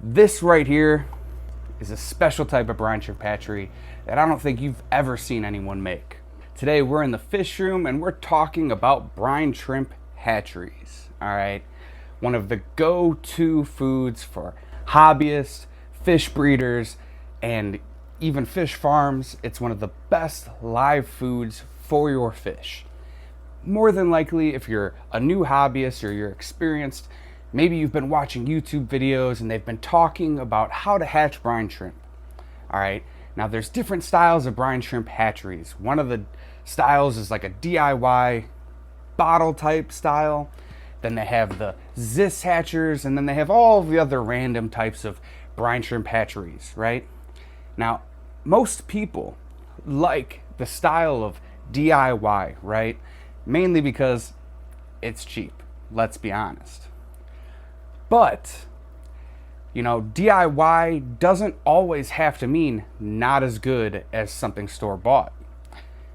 This right here is a special type of brine shrimp hatchery that I don't think you've ever seen anyone make. Today we're in the fish room and we're talking about brine shrimp hatcheries. All right, one of the go-to foods for hobbyists, fish breeders, and even fish farms. It's one of the best live foods for your fish. More than likely, if you're a new hobbyist or you're experienced, maybe you've been watching YouTube videos and they've been talking about how to hatch brine shrimp. All right, now there's different styles of brine shrimp hatcheries. One of the styles is like a DIY bottle type style. Then they have the Zis hatchers, and then they have all the other random types of brine shrimp hatcheries, right? Now, most people like the style of DIY, right? Mainly because it's cheap, let's be honest. But, you know, DIY doesn't always have to mean not as good as something store-bought.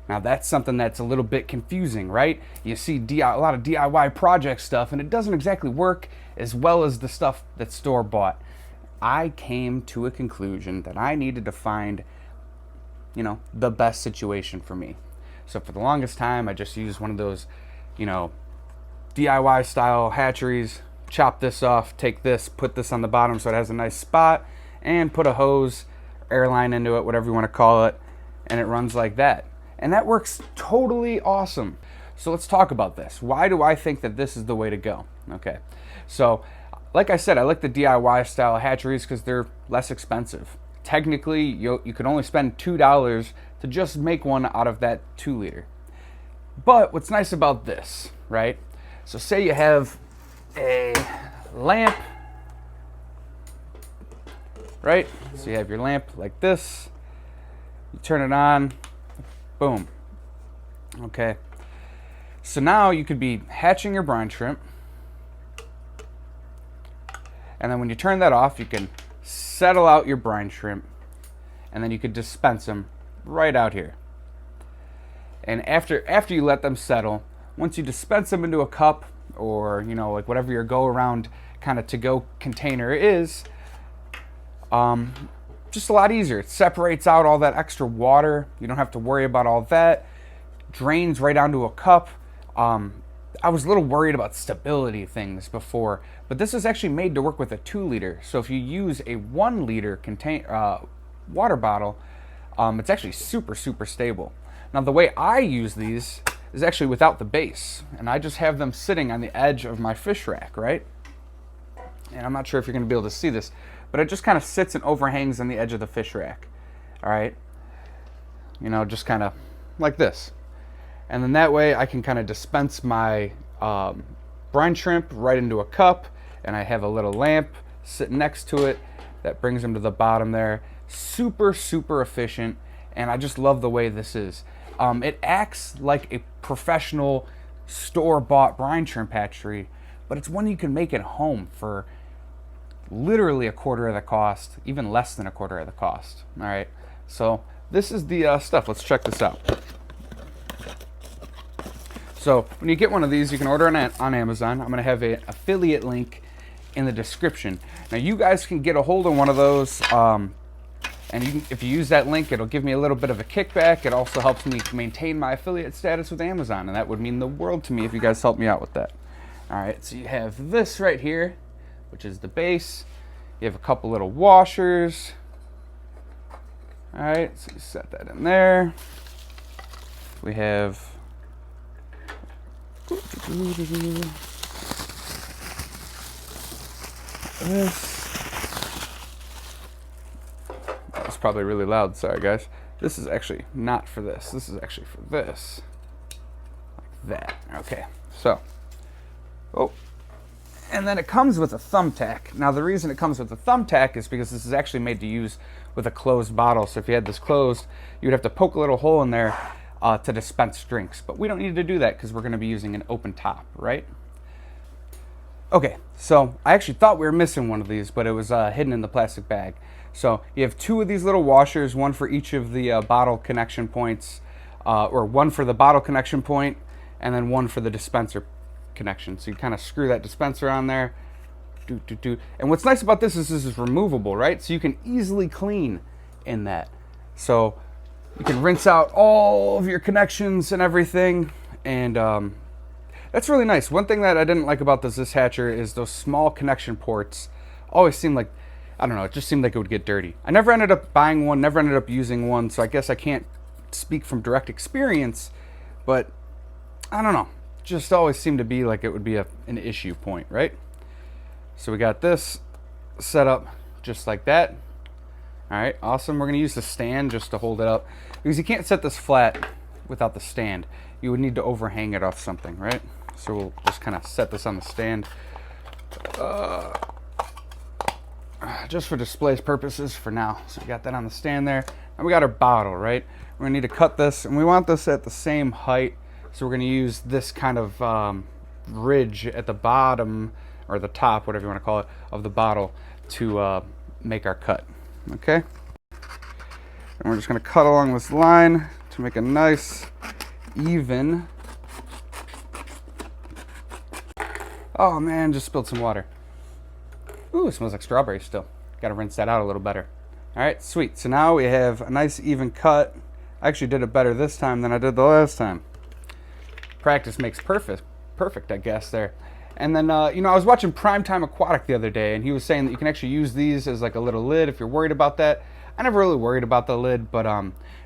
Now that's something that's a little bit confusing, right? You see a lot of DIY project stuff and it doesn't exactly work as well as the stuff that's store-bought. I came to a conclusion that I needed to find, the best situation for me. So for the longest time, I just used one of those, DIY style hatcheries. Chop this off, take this, put this on the bottom so it has a nice spot, and put a hose, airline into it, whatever you want to call it, and it runs like that. And that works totally awesome. So let's talk about this. Why do I think that this is the way to go? Okay, so like I said, I like the DIY style hatcheries because they're less expensive. Technically, you can only spend $2 to just make one out of that 2 liter. But what's nice about this, right? So say you have a lamp, right? So you have your lamp like this, you turn it on, boom. Okay, so now you could be hatching your brine shrimp, and then when you turn that off, you can settle out your brine shrimp, and then you could dispense them right out here. And after you let them settle, once you dispense them into a cup, or like whatever your go around kind of to go container is, just a lot easier. It separates out all that extra water. You don't have to worry about all that. Drains right onto a cup. I was a little worried about stability things before, but this is actually made to work with a 2 liter. So if you use a 1 liter water bottle, it's actually super stable. Now the way I use these is actually without the base, and I just have them sitting on the edge of my fish rack, right? And I'm not sure if you're going to be able to see this, but it just kind of sits and overhangs on the edge of the fish rack. All right, just kind of like this. And then that way I can kind of dispense my brine shrimp right into a cup, and I have a little lamp sitting next to it that brings them to the bottom there. Super efficient, and I just love the way this is. It acts like a professional store-bought brine shrimp hatchery, but it's one you can make at home for literally a quarter of the cost, even less than a quarter of the cost. All right, so this is the stuff. Let's check this out. So when you get one of these, you can order it on Amazon. I'm going to have an affiliate link in the description. Now you guys can get a hold of one of those, and if you use that link, it'll give me a little bit of a kickback. It also helps me maintain my affiliate status with Amazon, and that would mean the world to me if you guys help me out with that. All right, so you have this right here, which is the base. You have a couple little washers. All right, so you set that in there. We have this. That was probably really loud, sorry guys. This is actually not for this. This is actually for this. Like that. Okay, so. Oh. And then it comes with a thumbtack. Now the reason it comes with a thumbtack is because this is actually made to use with a closed bottle. So if you had this closed, you would have to poke a little hole in there to dispense drinks. But we don't need to do that because we're going to be using an open top, right? Okay, so I actually thought we were missing one of these, but it was hidden in the plastic bag. So you have 2 of these little washers, one for each of the bottle connection points, or one for the bottle connection point, and then one for the dispenser connection. So you kind of screw that dispenser on there, And what's nice about this is removable, right? So you can easily clean in that. So you can rinse out all of your connections and everything, and that's really nice. One thing that I didn't like about this hatcher is those small connection ports always seem like, I don't know, it just seemed like it would get dirty. I never ended up buying one, never ended up using one, so I guess I can't speak from direct experience, but I don't know. Just always seemed to be like it would be an issue point, right? So we got this set up just like that. All right, awesome. We're gonna use the stand just to hold it up because you can't set this flat without the stand. You would need to overhang it off something, right? So we'll just kind of set this on the stand. Just for display purposes for now. So we got that on the stand there. And we got our bottle, right? We're gonna need to cut this, and we want this at the same height. So we're gonna use this kind of ridge at the bottom, or the top, whatever you wanna call it, of the bottle to make our cut, okay? And we're just gonna cut along this line to make a nice, even. Oh man, just spilled some water. Ooh, it smells like strawberry still. Gotta rinse that out a little better. All right, sweet. So now we have a nice even cut. I actually did it better this time than I did the last time. Practice makes perfect, I guess there. And then, I was watching Primetime Aquatic the other day, and he was saying that you can actually use these as like a little lid if you're worried about that. I never really worried about the lid, but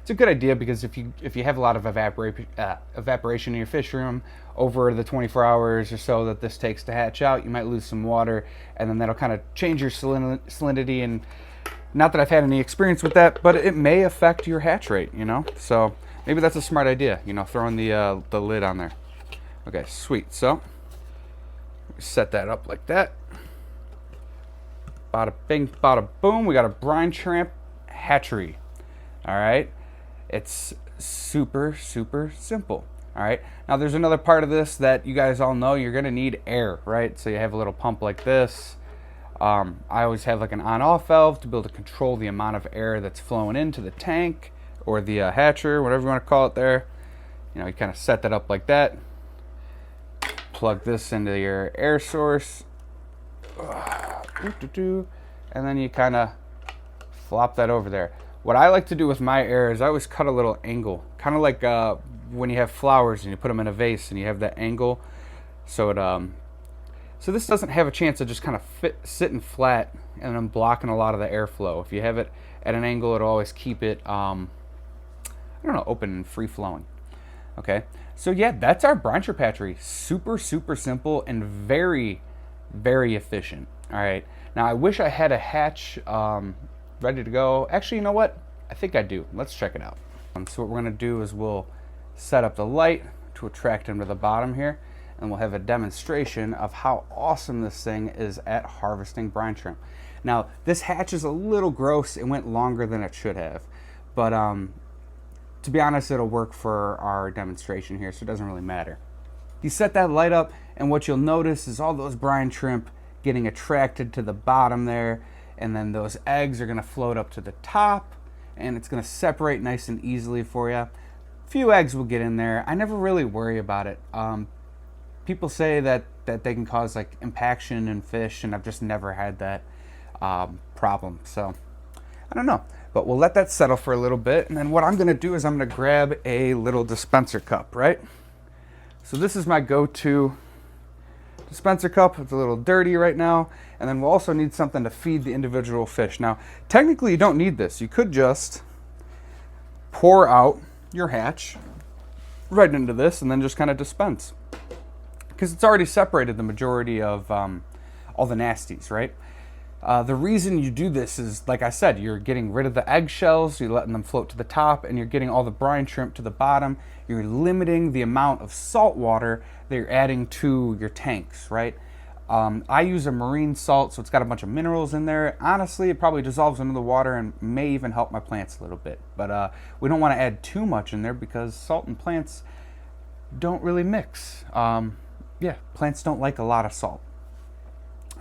it's a good idea because if you have a lot of evaporation in your fish room over the 24 hours or so that this takes to hatch out, you might lose some water, and then that'll kind of change your salinity. And not that I've had any experience with that, but it may affect your hatch rate, So maybe that's a smart idea, throwing the lid on there. Okay, sweet. So set that up like that. Bada bing, bada boom. We got a brine shrimp hatchery. All right, it's super simple. All right, now there's another part of this that you guys all know. You're gonna need air, right? So you have a little pump like this. I always have like an on-off valve to be able to control the amount of air that's flowing into the tank or the hatcher, whatever you want to call it there. You kind of set that up like that. Plug this into your air source. And then you kind of flop that over there. What I like to do with my air is I always cut a little angle, kind of like when you have flowers and you put them in a vase and you have that angle, so it so this doesn't have a chance of just kind of sitting flat and then blocking a lot of the airflow. If you have it at an angle, it'll always keep it open and free flowing. Okay, so yeah, that's our brine shrimp hatchery. Super simple and very efficient. All right, now I wish I had a hatch ready to go. Actually, you know what? I think I do. Let's check it out. So what we're gonna do is we'll set up the light to attract him to the bottom here, and we'll have a demonstration of how awesome this thing is at harvesting brine shrimp. Now, this hatch is a little gross. It went longer than it should have, but to be honest, it'll work for our demonstration here, so it doesn't really matter. You set that light up, and what you'll notice is all those brine shrimp getting attracted to the bottom there, and then those eggs are gonna float up to the top, and it's gonna separate nice and easily for you. A few eggs will get in there. I never really worry about it. People say that they can cause like impaction in fish, and I've just never had that problem. So I don't know, but we'll let that settle for a little bit. And then what I'm gonna do is I'm gonna grab a little dispenser cup, right? So this is my go-to dispenser cup. It's a little dirty right now. And then we'll also need something to feed the individual fish. Now, technically you don't need this. You could just pour out your hatch right into this and then just kind of dispense, because it's already separated the majority of all the nasties, right? The reason you do this is, like I said, you're getting rid of the eggshells, you're letting them float to the top, and you're getting all the brine shrimp to the bottom. You're limiting the amount of salt water that you're adding to your tanks, right? I use a marine salt, so it's got a bunch of minerals in there. Honestly, it probably dissolves into the water and may even help my plants a little bit. But we don't want to add too much in there because salt and plants don't really mix. Plants don't like a lot of salt.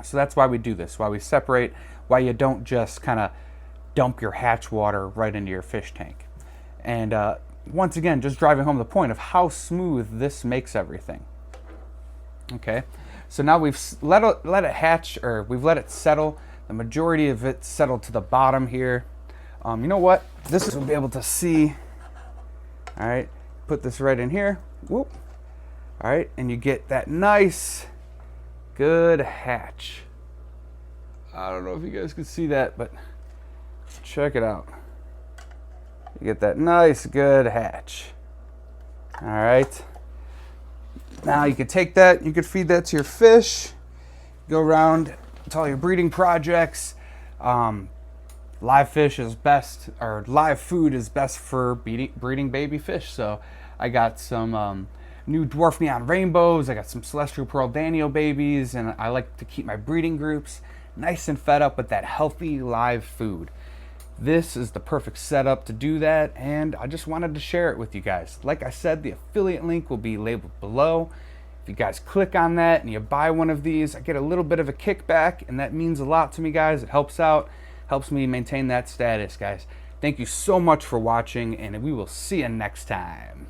So that's why we do this, why we separate, why you don't just kind of dump your hatch water right into your fish tank. And once again, just driving home the point of how smooth this makes everything. Okay, So now we've let it hatch, or we've let it settle. The majority of it settled to the bottom here. You know what? This will be able to see. All right, put this right in here. Whoop. All right, and you get that nice, good hatch. I don't know if you guys can see that, but check it out. You get that nice, good hatch. All right. Now you can take that, you can feed that to your fish, go around to all your breeding projects. Live fish is best, or live food is best for breeding baby fish. So I got some new dwarf neon rainbows, I got some celestial pearl danio babies, and I like to keep my breeding groups nice and fed up with that healthy live food. This is the perfect setup to do that, and I just wanted to share it with you guys. Like I said, the affiliate link will be labeled below. If you guys click on that and you buy one of these, I get a little bit of a kickback, and that means a lot to me, guys. It helps out, helps me maintain that status, guys. Thank you so much for watching, and we will see you next time.